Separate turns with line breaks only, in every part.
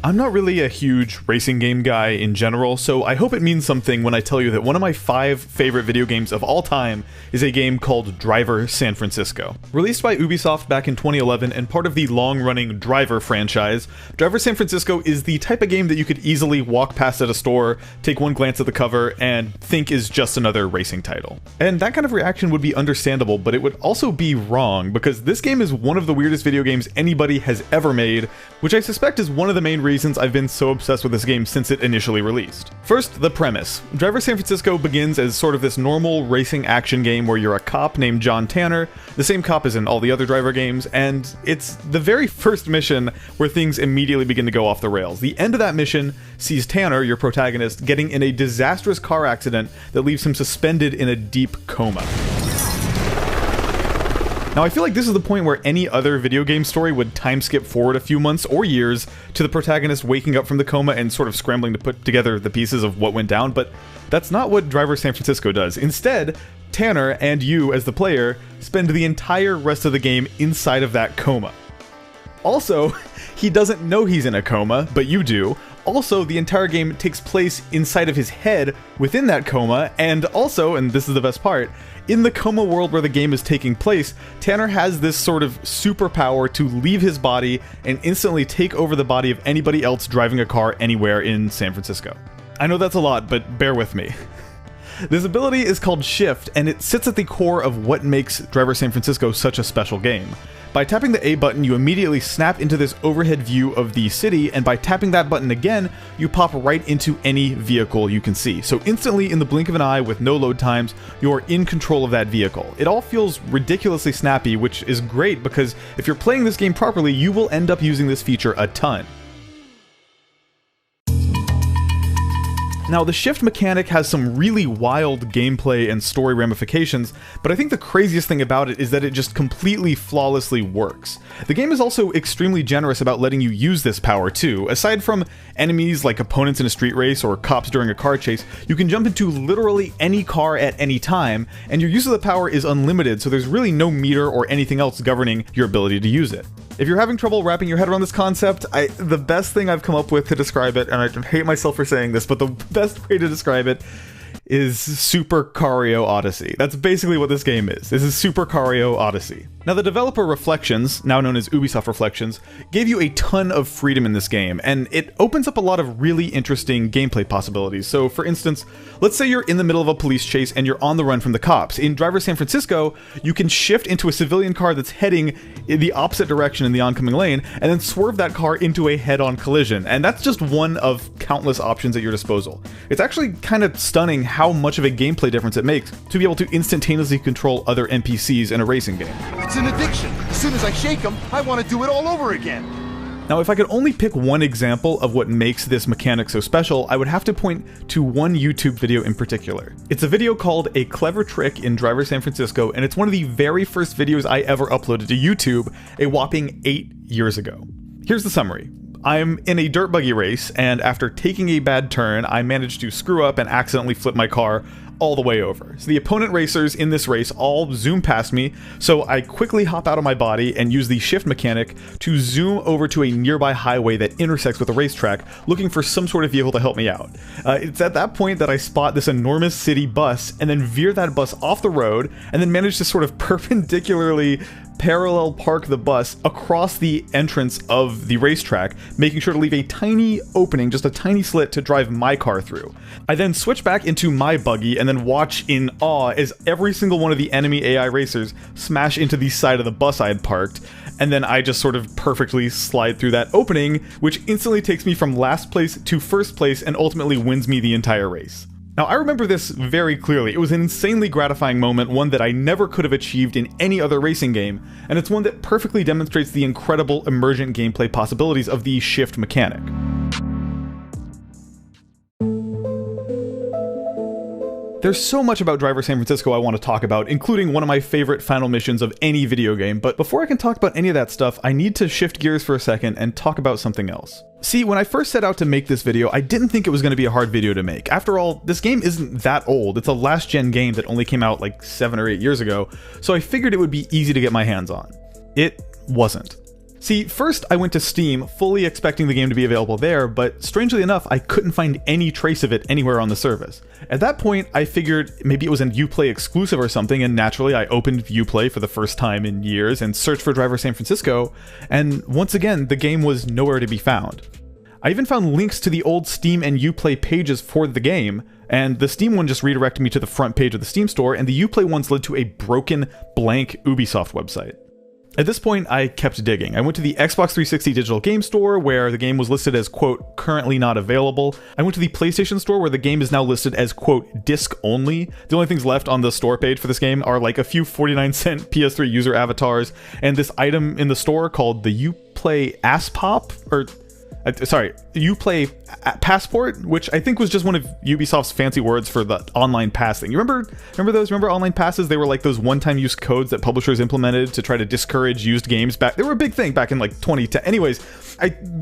I'm not really a huge racing game guy in general, so I hope it means something when I tell you that one of my 5 favorite video games of all time is a game called Driver San Francisco. Released by Ubisoft back in 2011 and part of the long-running Driver franchise, Driver San Francisco is the type of game that you could easily walk past at a store, take one glance at the cover, and think is just another racing title. And that kind of reaction would be understandable, but it would also be wrong, because this game is one of the weirdest video games anybody has ever made, which I suspect is one of the main reasons I've been so obsessed with this game since it initially released. First, the premise. Driver San Francisco begins as sort of this normal racing action game where you're a cop named John Tanner, the same cop as in all the other Driver games, and it's the very first mission where things immediately begin to go off the rails. The end of that mission sees Tanner, your protagonist, getting in a disastrous car accident that leaves him suspended in a deep coma. Now, I feel like this is the point where any other video game story would time skip forward a few months or years to the protagonist waking up from the coma and sort of scrambling to put together the pieces of what went down, but that's not what Driver San Francisco does. Instead, Tanner and you, as the player, spend the entire rest of the game inside of that coma. Also, he doesn't know he's in a coma, but you do. Also, the entire game takes place inside of his head within that coma, and also, and this is the best part, in the coma world where the game is taking place, Tanner has this sort of superpower to leave his body and instantly take over the body of anybody else driving a car anywhere in San Francisco. I know that's a lot, but bear with me. This ability is called Shift, and it sits at the core of what makes Driver San Francisco such a special game. By tapping the A button, you immediately snap into this overhead view of the city, and by tapping that button again, you pop right into any vehicle you can see. So instantly, in the blink of an eye with no load times, you're in control of that vehicle. It all feels ridiculously snappy, which is great because if you're playing this game properly, you will end up using this feature a ton. Now, the shift mechanic has some really wild gameplay and story ramifications, but I think the craziest thing about it is that it just completely flawlessly works. The game is also extremely generous about letting you use this power too. Aside from enemies like opponents in a street race or cops during a car chase, you can jump into literally any car at any time, and your use of the power is unlimited, so there's really no meter or anything else governing your ability to use it. If you're having trouble wrapping your head around this concept, the best thing I've come up with to describe it, and I hate myself for saying this, but the best way to describe it is Super Cario Odyssey. That's basically what this game is. This is Super Cario Odyssey. Now, the developer Reflections, now known as Ubisoft Reflections, gave you a ton of freedom in this game, and it opens up a lot of really interesting gameplay possibilities. So, for instance, let's say you're in the middle of a police chase and you're on the run from the cops. In Driver San Francisco, you can shift into a civilian car that's heading in the opposite direction in the oncoming lane, and then swerve that car into a head-on collision. And that's just one of countless options at your disposal. It's actually kind of stunning how much of a gameplay difference it makes to be able to instantaneously control other NPCs in a racing game.
It's an addiction. As soon as I shake them, I want to do it all over again.
Now, if I could only pick one example of what makes this mechanic so special, I would have to point to one YouTube video in particular. It's a video called A Clever Trick in Driver San Francisco, and it's one of the very first videos I ever uploaded to YouTube, a whopping 8 years ago. Here's the summary. I'm in a dirt buggy race, and after taking a bad turn, I managed to screw up and accidentally flip my car all the way over. So the opponent racers in this race all zoom past me, so I quickly hop out of my body and use the shift mechanic to zoom over to a nearby highway that intersects with a racetrack, looking for some sort of vehicle to help me out. It's at that point that I spot this enormous city bus and then veer that bus off the road and then manage to sort of perpendicularly parallel park the bus across the entrance of the racetrack, making sure to leave a tiny opening, just a tiny slit to drive my car through. I then switch back into my buggy and then watch in awe as every single one of the enemy AI racers smash into the side of the bus I had parked, and then I just sort of perfectly slide through that opening, which instantly takes me from last place to first place and ultimately wins me the entire race. Now, I remember this very clearly. It was an insanely gratifying moment, one that I never could have achieved in any other racing game, and it's one that perfectly demonstrates the incredible emergent gameplay possibilities of the shift mechanic. There's so much about Driver San Francisco I want to talk about, including one of my favorite final missions of any video game, but before I can talk about any of that stuff, I need to shift gears for a second and talk about something else. See, when I first set out to make this video, I didn't think it was going to be a hard video to make. After all, this game isn't that old. It's a last-gen game that only came out like 7 or 8 years ago, so I figured it would be easy to get my hands on. It wasn't. See, first I went to Steam, fully expecting the game to be available there, but strangely enough, I couldn't find any trace of it anywhere on the service. At that point, I figured maybe it was an Uplay exclusive or something, and naturally I opened Uplay for the first time in years and searched for Driver San Francisco, and once again, the game was nowhere to be found. I even found links to the old Steam and Uplay pages for the game, and the Steam one just redirected me to the front page of the Steam store, and the Uplay ones led to a broken, blank Ubisoft website. At this point, I kept digging. I went to the Xbox 360 digital game store, where the game was listed as, quote, currently not available. I went to the PlayStation store, where the game is now listed as, quote, disc only. The only things left on the store page for this game are like a few 49-cent PS3 user avatars, and this item in the store called the Uplay Aspop, or Uplay Passport, which I think was just one of Ubisoft's fancy words for the online pass thing. You remember those? Remember online passes? They were like those one-time use codes that publishers implemented to try to discourage used games back. They were a big thing back in like 2010. Anyways,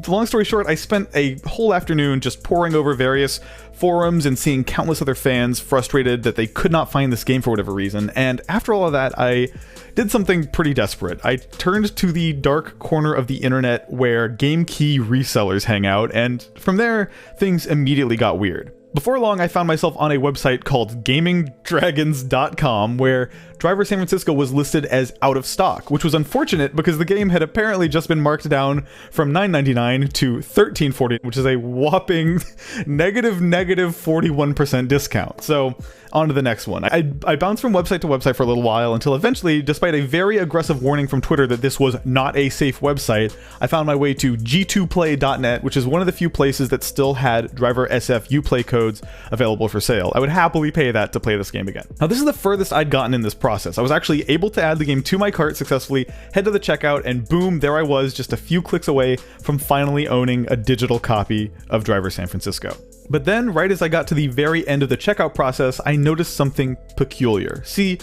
long story short, I spent a whole afternoon just poring over various forums and seeing countless other fans frustrated that they could not find this game for whatever reason. And after all of that, I did something pretty desperate. I turned to the dark corner of the internet where Game Key resellers hang out, and from there, things immediately got weird. Before long, I found myself on a website called GamingDragons.com, where Driver San Francisco was listed as out of stock, which was unfortunate because the game had apparently just been marked down from $9.99 to $13.40, which is a whopping negative 41% discount. So, on to the next one. I bounced from website to website for a little while until eventually, despite a very aggressive warning from Twitter that this was not a safe website, I found my way to g2play.net, which is one of the few places that still had Driver SF Uplay codes available for sale. I would happily pay that to play this game again. Now, this is the furthest I'd gotten in this process. I was actually able to add the game to my cart successfully, head to the checkout, and boom, there I was, just a few clicks away from finally owning a digital copy of Driver San Francisco. But then, right as I got to the very end of the checkout process, I noticed something peculiar. See,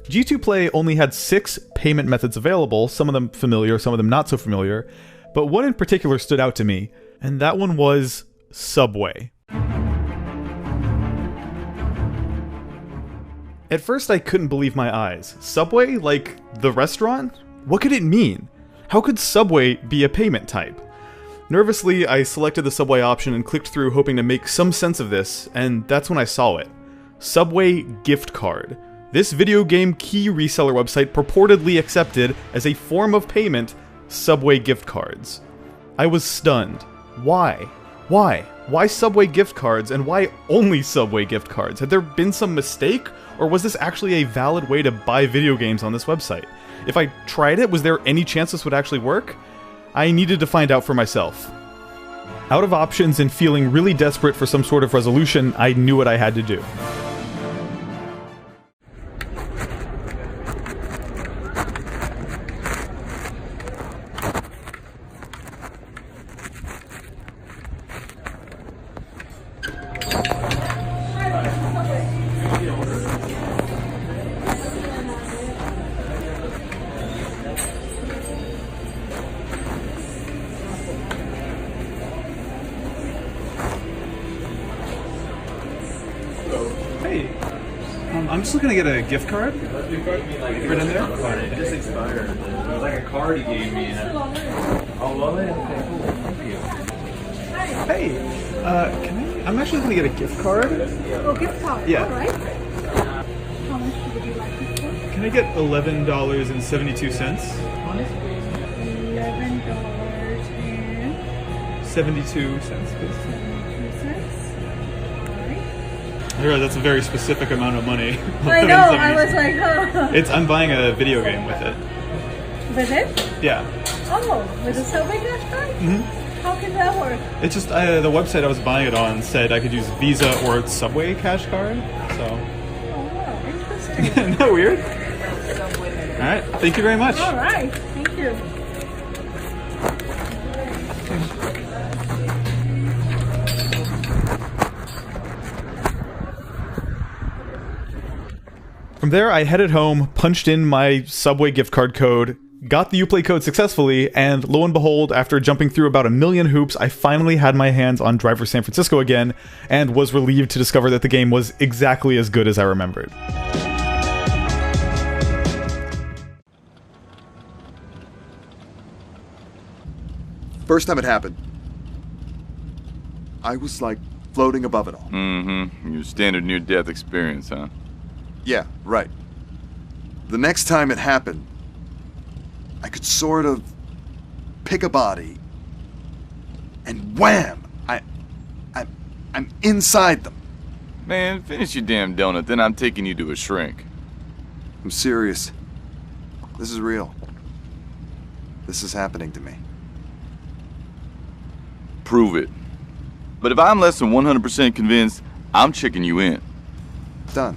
G2 Play only had 6 payment methods available, some of them familiar, some of them not so familiar, but one in particular stood out to me, and that one was Subway. At first, I couldn't believe my eyes. Subway? Like, the restaurant? What could it mean? How could Subway be a payment type? Nervously, I selected the Subway option and clicked through hoping to make some sense of this, and that's when I saw it. Subway Gift Card. This video game key reseller website purportedly accepted as a form of payment Subway gift cards. I was stunned. Why? Why Subway gift cards, and why only Subway gift cards? Had there been some mistake, or was this actually a valid way to buy video games on this website? If I tried it, was there any chance this would actually work? I needed to find out for myself. Out of options and feeling really desperate for some sort of resolution, I knew what I had to do.
Hey, I'm just looking to get a gift card. Right in there?
It just expired. It was like a card he gave me. Oh, well, okay, cool. Thank you.
Hey, I'm actually looking to get a gift card.
Oh, gift card.
Yeah.
All right. How much would you like it for?
Can I get $11.72?
$11 and
72 cents, please.
72 cents. All right.
I realize that's a very specific amount of money.
I know. I was like, huh.
I'm buying a video game with it.
With it?
Yeah.
Oh, with a Subway cash card?
Mm-hmm.
How can that work?
It's just the website I was buying it on said I could use Visa or Subway cash card. So.
Oh, wow. Interesting.
Isn't that weird? All right. Thank you very much.
All right. Thank you.
From there, I headed home, punched in my Subway gift card code, got the Uplay code successfully, and lo and behold, after jumping through about a million hoops, I finally had my hands on Driver San Francisco again, and was relieved to discover that the game was exactly as good as I remembered.
First time it happened, I was like floating above it all.
Mm-hmm. Your standard near-death experience, huh?
Yeah, right. The next time it happened, I could sort of pick a body, and wham! I'm inside them.
Man, finish your damn donut, then I'm taking you to a shrink.
I'm serious. This is real. This is happening to me.
Prove it. But if I'm less than 100% convinced, I'm checking you in.
Done.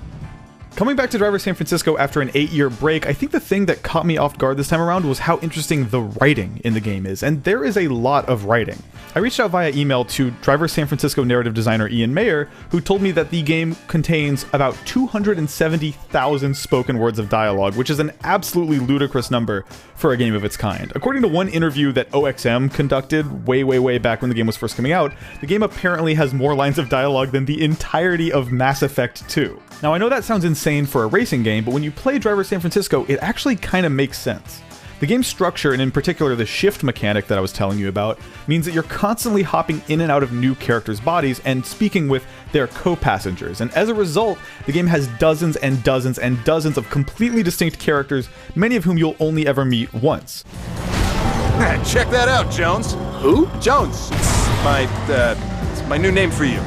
Coming back to Driver San Francisco after an 8-year break, I think the thing that caught me off guard this time around was how interesting the writing in the game is, and there is a lot of writing. I reached out via email to Driver San Francisco narrative designer Ian Mayer, who told me that the game contains about 270,000 spoken words of dialogue, which is an absolutely ludicrous number for a game of its kind. According to one interview that OXM conducted way back when the game was first coming out, the game apparently has more lines of dialogue than the entirety of Mass Effect 2. Now, I know that sounds insane for a racing game, but when you play Driver San Francisco, it actually kind of makes sense. The game's structure, and in particular the shift mechanic that I was telling you about, means that you're constantly hopping in and out of new characters' bodies and speaking with their co-passengers, and as a result, the game has dozens and dozens and dozens of completely distinct characters, many of whom you'll only ever meet once.
Check that out, Jones.
Who?
Jones. It's my new name for you.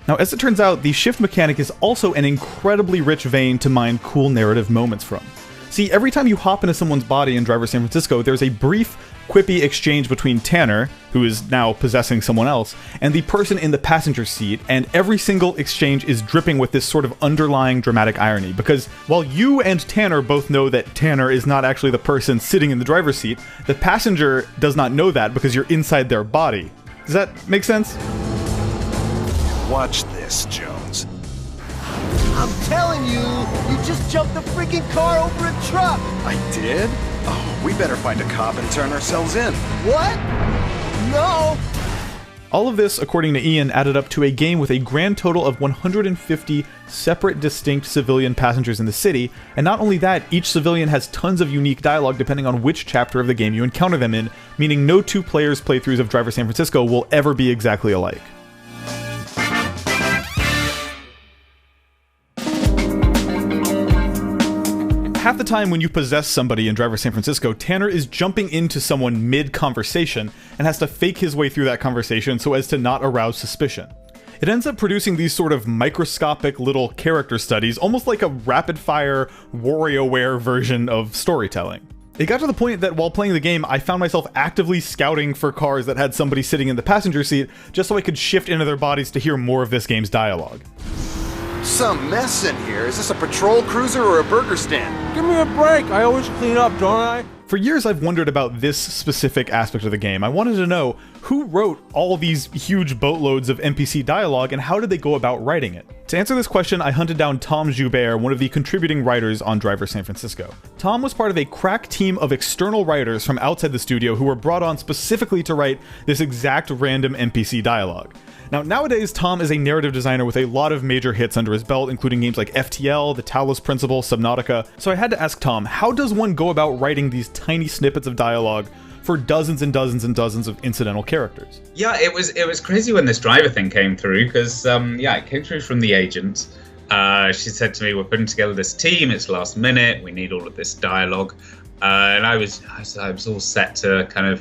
Now, as it turns out, the shift mechanic is also an incredibly rich vein to mine cool narrative moments from. See, every time you hop into someone's body in Driver San Francisco, there's a brief, quippy exchange between Tanner, who is now possessing someone else, and the person in the passenger seat, and every single exchange is dripping with this sort of underlying dramatic irony, because while you and Tanner both know that Tanner is not actually the person sitting in the driver's seat, the passenger does not know that because you're inside their body. Does that make sense?
Watch this, Jones.
I'm telling you, you just jumped the freaking car over a truck!
I did? Oh, we better find a cop and turn ourselves in.
What? No!
All of this, according to Ian, added up to a game with a grand total of 150 separate, distinct civilian passengers in the city, and not only that, each civilian has tons of unique dialogue depending on which chapter of the game you encounter them in, meaning no two players' playthroughs of Driver San Francisco will ever be exactly alike. Half the time when you possess somebody in Driver San Francisco, Tanner is jumping into someone mid-conversation and has to fake his way through that conversation so as to not arouse suspicion. It ends up producing these sort of microscopic little character studies, almost like a rapid-fire WarioWare version of storytelling. It got to the point that while playing the game, I found myself actively scouting for cars that had somebody sitting in the passenger seat just so I could shift into their bodies to hear more of this game's dialogue.
Some mess in here. Is this a patrol cruiser or a burger stand?
Give me a break, I always clean up, don't I?
For years, I've wondered about this specific aspect of the game. I wanted to know who wrote all these huge boatloads of NPC dialogue and how did they go about writing it? To answer this question, I hunted down Tom Joubert, one of the contributing writers on Driver San Francisco. Tom was part of a crack team of external writers from outside the studio who were brought on specifically to write this exact random NPC dialogue. Now, nowadays, Tom is a narrative designer with a lot of major hits under his belt, including games like FTL, The Talos Principle, Subnautica. So I had to ask Tom, how does one go about writing these tiny snippets of dialogue for dozens and dozens and dozens of incidental characters?
Yeah, it was crazy when this driver thing came through, because, it came through from the agent. She said to me, we're putting together this team, it's last minute, we need all of this dialogue. And I was all set to kind of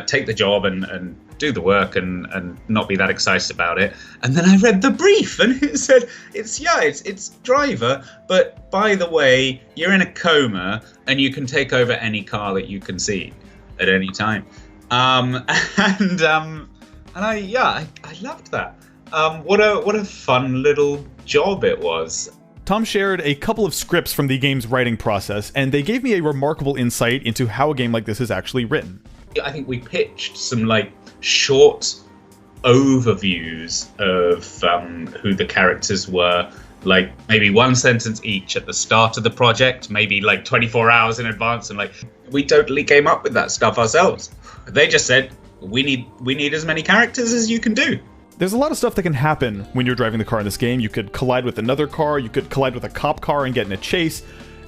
take the job and do the work and not be that excited about it. And then I read the brief and it said, it's driver, but by the way, you're in a coma and you can take over any car that you can see at any time. I loved that. What a fun little job it was.
Tom shared a couple of scripts from the game's writing process, and they gave me a remarkable insight into how a game like this is actually written.
I think we pitched some short overviews of who the characters were, maybe one sentence each at the start of the project, maybe 24 hours in advance, and we totally came up with that stuff ourselves. They just said, we need as many characters as you can do.
There's a lot of stuff that can happen when you're driving the car in this game. You could collide with another car, you could collide with a cop car and get in a chase,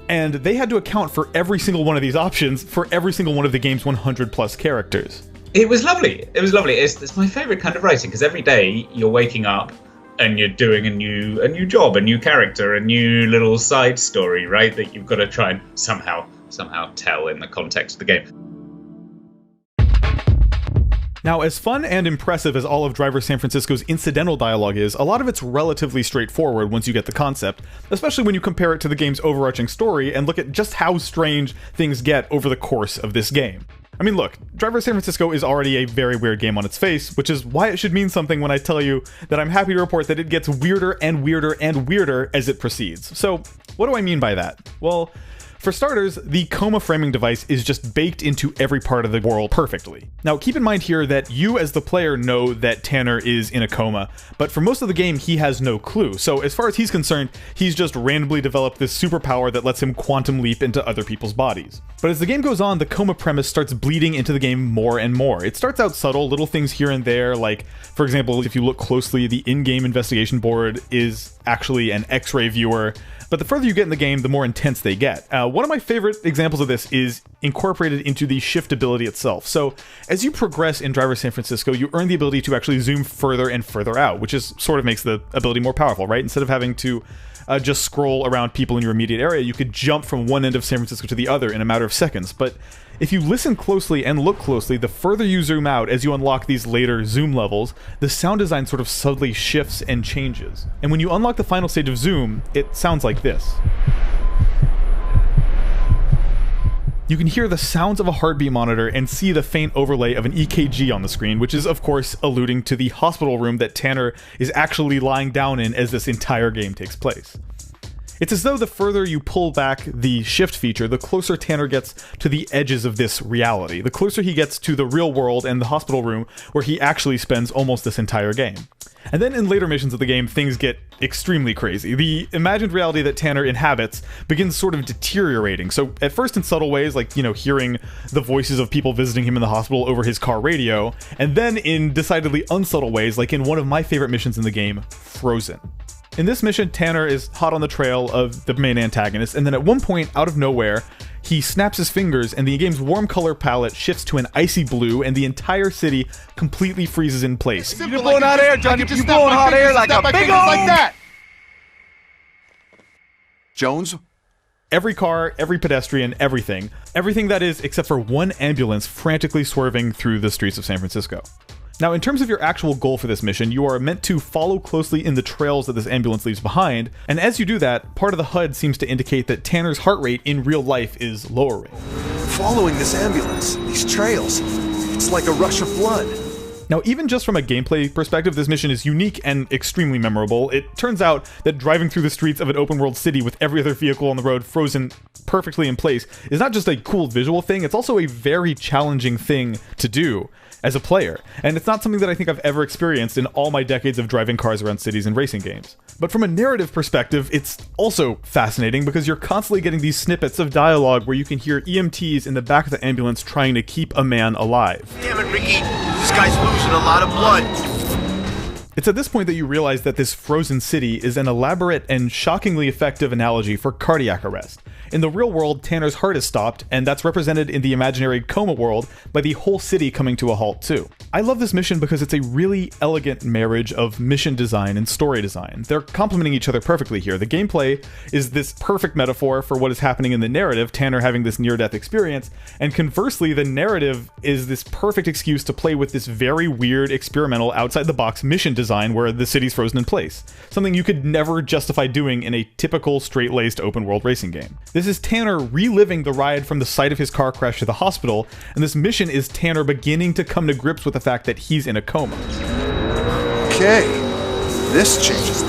and they had to account for every single one of these options for every single one of the game's 100 plus characters.
It was lovely. It was lovely. It's my favorite kind of writing, because every day you're waking up and you're doing a new job, a new character, a new little side story, right? That you've got to try and somehow tell in the context of the game.
Now, as fun and impressive as all of Driver San Francisco's incidental dialogue is, a lot of it's relatively straightforward once you get the concept, especially when you compare it to the game's overarching story and look at just how strange things get over the course of this game. I mean, look, Driver San Francisco is already a very weird game on its face, which is why it should mean something when I tell you that I'm happy to report that it gets weirder and weirder and weirder as it proceeds. So, what do I mean by that? Well, for starters, the coma framing device is just baked into every part of the world perfectly. Now, keep in mind here that you as the player know that Tanner is in a coma, but for most of the game he has no clue. So as far as he's concerned, he's just randomly developed this superpower that lets him quantum leap into other people's bodies. But as the game goes on, the coma premise starts bleeding into the game more and more. It starts out subtle, little things here and there, like, for example, if you look closely, the in-game investigation board is actually an X-ray viewer. But the further you get in the game, the more intense they get. One of my favorite examples of this is incorporated into the shift ability itself. So as you progress in Driver San Francisco, you earn the ability to actually zoom further and further out, which is sort of makes the ability more powerful, right? Instead of having to just scroll around people in your immediate area, you could jump from one end of San Francisco to the other in a matter of seconds. But if you listen closely and look closely, the further you zoom out as you unlock these later zoom levels, the sound design sort of subtly shifts and changes. And when you unlock the final stage of zoom, it sounds like this. You can hear the sounds of a heartbeat monitor and see the faint overlay of an EKG on the screen, which is of course alluding to the hospital room that Tanner is actually lying down in as this entire game takes place. It's as though the further you pull back the shift feature, the closer Tanner gets to the edges of this reality, the closer he gets to the real world and the hospital room where he actually spends almost this entire game. And then in later missions of the game, things get extremely crazy. The imagined reality that Tanner inhabits begins sort of deteriorating. So at first in subtle ways, like, hearing the voices of people visiting him in the hospital over his car radio, and then in decidedly unsubtle ways, like in one of my favorite missions in the game, Frozen. In this mission, Tanner is hot on the trail of the main antagonist, and then at one point, out of nowhere, he snaps his fingers and the game's warm color palette shifts to an icy blue and the entire city completely freezes in place.
You're blowing hot air, John. You're blowing hot air like a big old like that.
Jones?
Every car, every pedestrian, everything that is, except for one ambulance frantically swerving through the streets of San Francisco. Now, in terms of your actual goal for this mission, you are meant to follow closely in the trails that this ambulance leaves behind, and as you do that, part of the HUD seems to indicate that Tanner's heart rate in real life is lowering.
Following this ambulance, these trails, it's like a rush of blood.
Now, even just from a gameplay perspective, this mission is unique and extremely memorable. It turns out that driving through the streets of an open world city with every other vehicle on the road frozen perfectly in place is not just a cool visual thing, it's also a very challenging thing to do as a player, and it's not something that I think I've ever experienced in all my decades of driving cars around cities and racing games. But from a narrative perspective, it's also fascinating because you're constantly getting these snippets of dialogue where you can hear EMTs in the back of the ambulance trying to keep a man alive.
Damn it, Ricky. This guy's losing a lot of blood.
It's at this point that you realize that this frozen city is an elaborate and shockingly effective analogy for cardiac arrest. In the real world, Tanner's heart is stopped, and that's represented in the imaginary coma world by the whole city coming to a halt too. I love this mission because it's a really elegant marriage of mission design and story design. They're complementing each other perfectly here. The gameplay is this perfect metaphor for what is happening in the narrative, Tanner having this near-death experience, and conversely, the narrative is this perfect excuse to play with this very weird, experimental, outside-the-box mission design where the city's frozen in place. Something you could never justify doing in a typical straight-laced open-world racing game. This is Tanner reliving the ride from the site of his car crash to the hospital, and this mission is Tanner beginning to come to grips with the fact that he's in a coma.
Okay, this changes the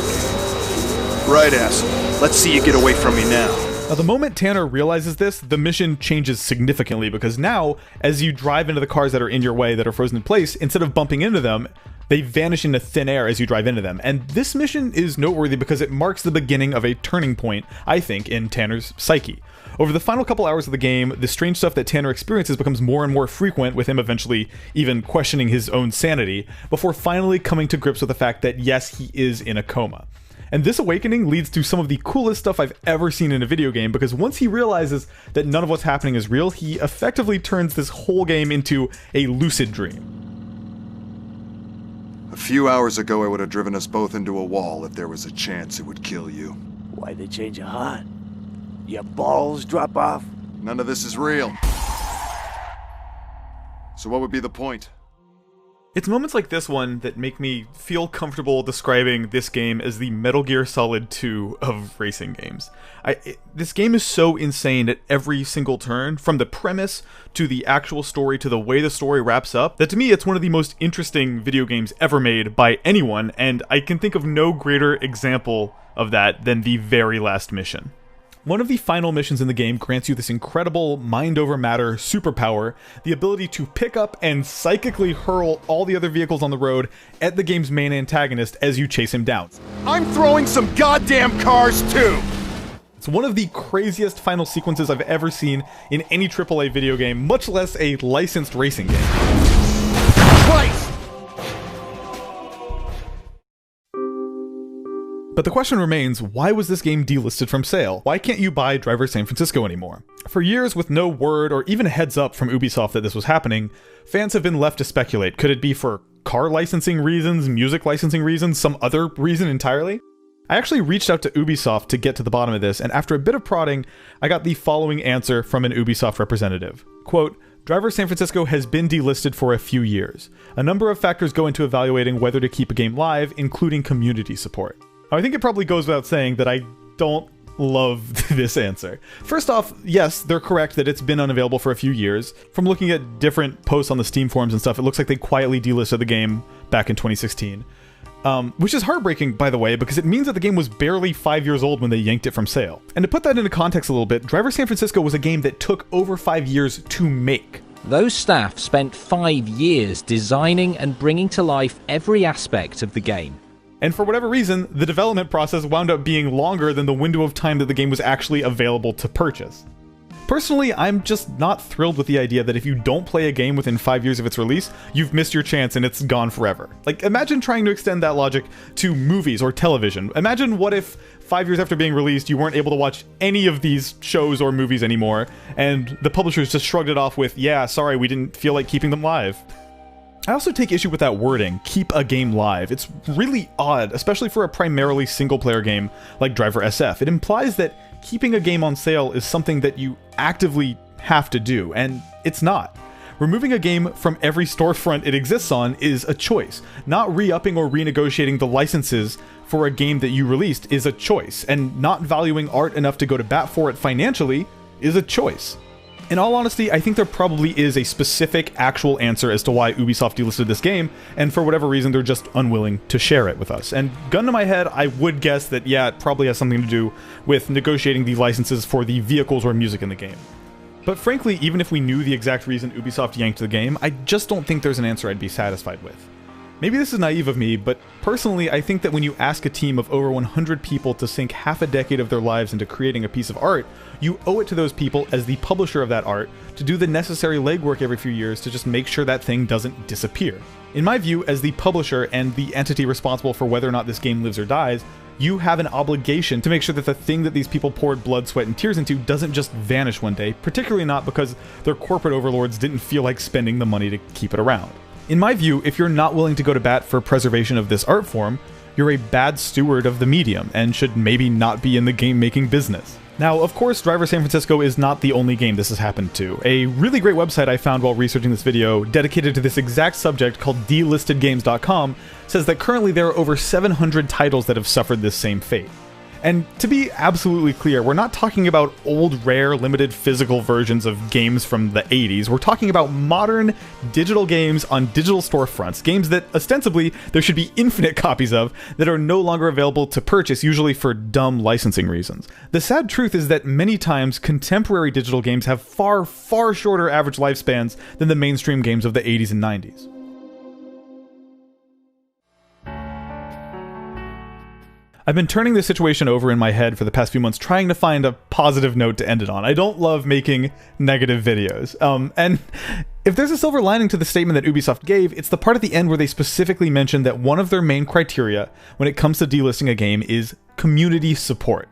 game. Right, asshole. Let's see you get away from me now.
Now, the moment Tanner realizes this, the mission changes significantly because now, as you drive into the cars that are in your way that are frozen in place, instead of bumping into them, they vanish into thin air as you drive into them. And this mission is noteworthy because it marks the beginning of a turning point, I think, in Tanner's psyche. Over the final couple hours of the game, the strange stuff that Tanner experiences becomes more and more frequent, with him eventually even questioning his own sanity, before finally coming to grips with the fact that yes, he is in a coma. And this awakening leads to some of the coolest stuff I've ever seen in a video game, because once he realizes that none of what's happening is real, he effectively turns this whole game into a lucid dream.
A few hours ago, I would have driven us both into a wall if there was a chance it would kill you.
Why'd they change your heart? Your balls drop off?
None of this is real. So what would be the point?
It's moments like this one that make me feel comfortable describing this game as the Metal Gear Solid 2 of racing games. This game is so insane at every single turn, from the premise to the actual story to the way the story wraps up, that to me it's one of the most interesting video games ever made by anyone, and I can think of no greater example of that than the very last mission. One of the final missions in the game grants you this incredible mind-over-matter superpower, the ability to pick up and psychically hurl all the other vehicles on the road at the game's main antagonist as you chase him down.
I'm throwing some goddamn cars too!
It's one of the craziest final sequences I've ever seen in any AAA video game, much less a licensed racing game.
Christ!
But the question remains, why was this game delisted from sale? Why can't you buy Driver San Francisco anymore? For years, with no word or even a heads up from Ubisoft that this was happening, fans have been left to speculate. Could it be for car licensing reasons, music licensing reasons, some other reason entirely? I actually reached out to Ubisoft to get to the bottom of this, and after a bit of prodding, I got the following answer from an Ubisoft representative. Quote, Driver San Francisco has been delisted for a few years. A number of factors go into evaluating whether to keep a game live, including community support. I think it probably goes without saying that I don't love this answer. First off, yes, they're correct that it's been unavailable for a few years. From looking at different posts on the Steam forums and stuff, it looks like they quietly delisted the game back in 2016. Which is heartbreaking, by the way, because it means that the game was barely 5 years old when they yanked it from sale. And to put that into context a little bit, Driver San Francisco was a game that took over 5 years to make.
Those staff spent 5 years designing and bringing to life every aspect of the game.
And for whatever reason, the development process wound up being longer than the window of time that the game was actually available to purchase. Personally, I'm just not thrilled with the idea that if you don't play a game within 5 years of its release, you've missed your chance and it's gone forever. Like, imagine trying to extend that logic to movies or television. Imagine what if 5 years after being released, you weren't able to watch any of these shows or movies anymore, and the publishers just shrugged it off with, yeah, sorry, we didn't feel like keeping them live. I also take issue with that wording, keep a game live. It's really odd, especially for a primarily single-player game like Driver SF. It implies that keeping a game on sale is something that you actively have to do, and it's not. Removing a game from every storefront it exists on is a choice. Not re-upping or renegotiating the licenses for a game that you released is a choice, and not valuing art enough to go to bat for it financially is a choice. In all honesty, I think there probably is a specific actual answer as to why Ubisoft delisted this game, and for whatever reason they're just unwilling to share it with us. And gun to my head, I would guess that yeah, it probably has something to do with negotiating the licenses for the vehicles or music in the game. But frankly, even if we knew the exact reason Ubisoft yanked the game, I just don't think there's an answer I'd be satisfied with. Maybe this is naive of me, but personally I think that when you ask a team of over 100 people to sink half a decade of their lives into creating a piece of art, you owe it to those people as the publisher of that art to do the necessary legwork every few years to just make sure that thing doesn't disappear. In my view, as the publisher and the entity responsible for whether or not this game lives or dies, you have an obligation to make sure that the thing that these people poured blood, sweat, and tears into doesn't just vanish one day, particularly not because their corporate overlords didn't feel like spending the money to keep it around. In my view, if you're not willing to go to bat for preservation of this art form, you're a bad steward of the medium and should maybe not be in the game-making business. Now, of course, Driver San Francisco is not the only game this has happened to. A really great website I found while researching this video, dedicated to this exact subject called delistedgames.com, says that currently there are over 700 titles that have suffered this same fate. And to be absolutely clear, we're not talking about old, rare, limited physical versions of games from the 80s. We're talking about modern digital games on digital storefronts, games that ostensibly there should be infinite copies of that are no longer available to purchase, usually for dumb licensing reasons. The sad truth is that many times contemporary digital games have far, far shorter average lifespans than the mainstream games of the 80s and 90s. I've been turning this situation over in my head for the past few months, trying to find a positive note to end it on. I don't love making negative videos. And If there's a silver lining to the statement that Ubisoft gave, it's the part at the end where they specifically mentioned that one of their main criteria when it comes to delisting a game is community support.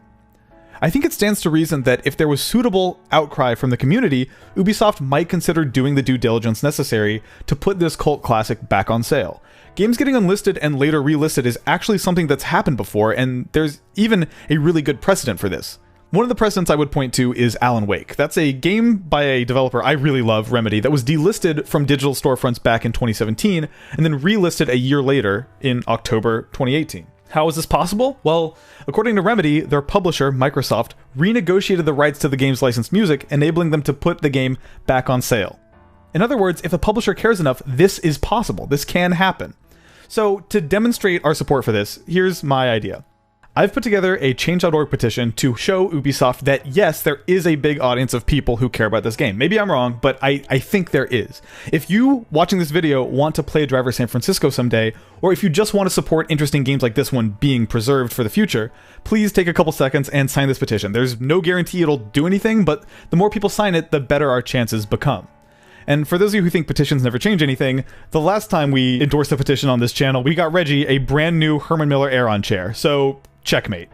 I think it stands to reason that if there was suitable outcry from the community, Ubisoft might consider doing the due diligence necessary to put this cult classic back on sale. Games getting unlisted and later relisted is actually something that's happened before, and there's even a really good precedent for this. One of the precedents I would point to is Alan Wake. That's a game by a developer I really love, Remedy, that was delisted from digital storefronts back in 2017 and then relisted a year later in October 2018. How is this possible? Well, according to Remedy, their publisher, Microsoft, renegotiated the rights to the game's licensed music, enabling them to put the game back on sale. In other words, if a publisher cares enough, this is possible. This can happen. So, to demonstrate our support for this, here's my idea. I've put together a Change.org petition to show Ubisoft that yes, there is a big audience of people who care about this game. Maybe I'm wrong, but I think there is. If you, watching this video, want to play Driver San Francisco someday, or if you just want to support interesting games like this one being preserved for the future, please take a couple seconds and sign this petition. There's no guarantee it'll do anything, but the more people sign it, the better our chances become. And for those of you who think petitions never change anything, the last time we endorsed a petition on this channel, we got Reggie a brand new Herman Miller Aeron chair, so checkmate.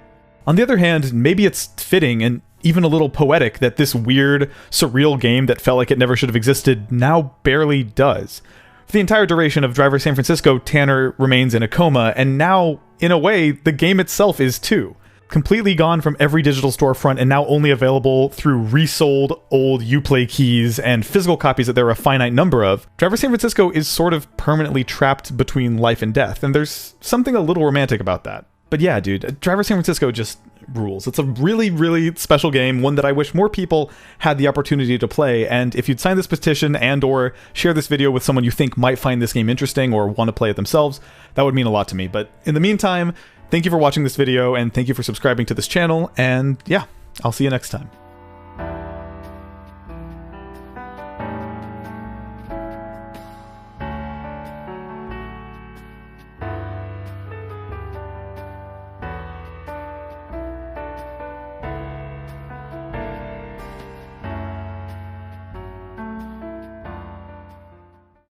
On the other hand, maybe it's fitting and even a little poetic that this weird, surreal game that felt like it never should have existed now barely does. For the entire duration of Driver San Francisco, Tanner remains in a coma, and now, in a way, the game itself is too. Completely gone from every digital storefront and now only available through resold old Uplay keys and physical copies that there are a finite number of, Driver San Francisco is sort of permanently trapped between life and death, and there's something a little romantic about that. But yeah, dude, Driver San Francisco just rules. It's a really, really special game, one that I wish more people had the opportunity to play, and if you'd sign this petition and or share this video with someone you think might find this game interesting or want to play it themselves, that would mean a lot to me. But in the meantime, thank you for watching this video, and thank you for subscribing to this channel, and yeah, I'll see you next time.